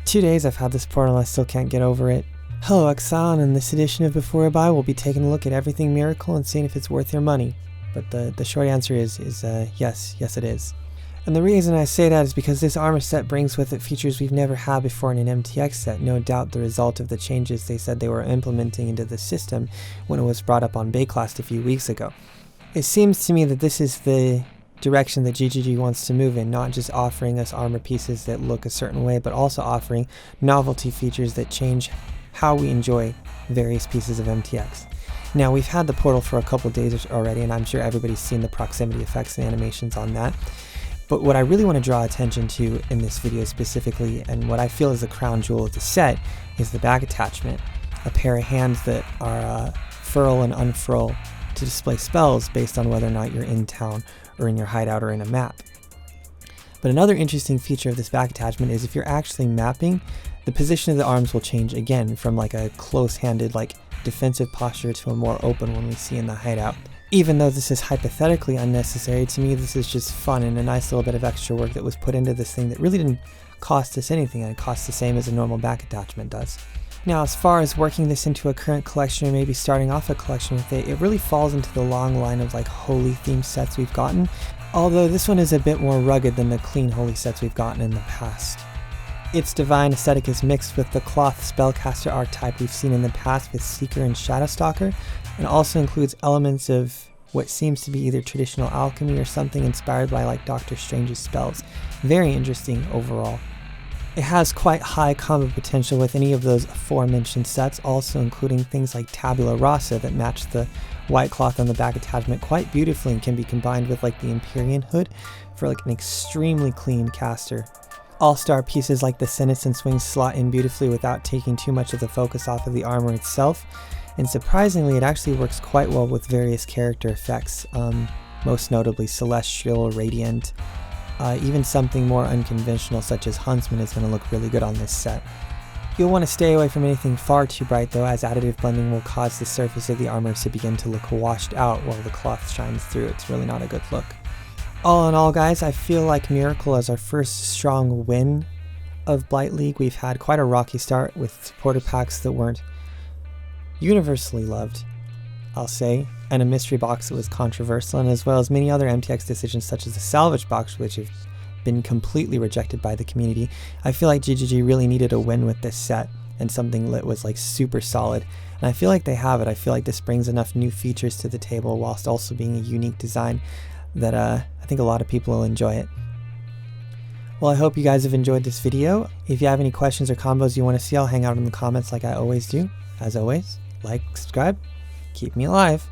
2 days I've had this portal and I still can't get over it. Hello Exile, and in this edition of Before I Buy, we'll be taking a look at everything Miracle and seeing if it's worth your money. But the short answer is yes it is. And the reason I say that is because this armor set brings with it features we've never had before in an MTX set, no doubt the result of the changes they said they were implementing into the system when it was brought up on Bayclast a few weeks ago. It seems to me that this is the direction that GGG wants to move in, not just offering us armor pieces that look a certain way, but also offering novelty features that change how we enjoy various pieces of MTX. Now, we've had the portal for a couple days already, and I'm sure everybody's seen the proximity effects and animations on that. But what I really want to draw attention to in this video specifically, and what I feel is the crown jewel of the set, is the back attachment. A pair of hands that are furl and unfurl to display spells based on whether or not you're in town or in your hideout or in a map. But another interesting feature of this back attachment is if you're actually mapping, the position of the arms will change again from like a close-handed like defensive posture to a more open one we see in the hideout. Even though this is hypothetically unnecessary, to me this is just fun and a nice little bit of extra work that was put into this thing that really didn't cost us anything, and it costs the same as a normal back attachment does. Now, as far as working this into a current collection or maybe starting off a collection with it, it really falls into the long line of like holy themed sets we've gotten, although this one is a bit more rugged than the clean holy sets we've gotten in the past. Its divine aesthetic is mixed with the cloth spellcaster archetype we've seen in the past with Seeker and Shadowstalker, and also includes elements of what seems to be either traditional alchemy or something inspired by like Doctor Strange's spells. Very interesting overall. It has quite high combo potential with any of those aforementioned sets, also including things like Tabula Rasa that match the white cloth on the back attachment quite beautifully and can be combined with like the Empyrean hood for like an extremely clean caster. All-star pieces like the Seneca Swing slot in beautifully without taking too much of the focus off of the armor itself, and surprisingly it actually works quite well with various character effects, most notably Celestial, Radiant. Even something more unconventional such as Huntsman is going to look really good on this set. You'll want to stay away from anything far too bright though, as additive blending will cause the surface of the armor to begin to look washed out while the cloth shines through. It's really not a good look. All in all guys, I feel like Miracle as our first strong win of Blight League. We've had quite a rocky start with supporter packs that weren't universally loved, I'll say, and a mystery box that was controversial, and as well as many other MTX decisions such as the salvage box, which have been completely rejected by the community. I feel like GGG really needed a win with this set and something that was like super solid, and I feel like they have it. I feel like this brings enough new features to the table whilst also being a unique design that I think a lot of people will enjoy it. Well, I hope you guys have enjoyed this video. If you have any questions or combos you want to see, I'll hang out in the comments like I always do. As always, like, subscribe, keep me alive.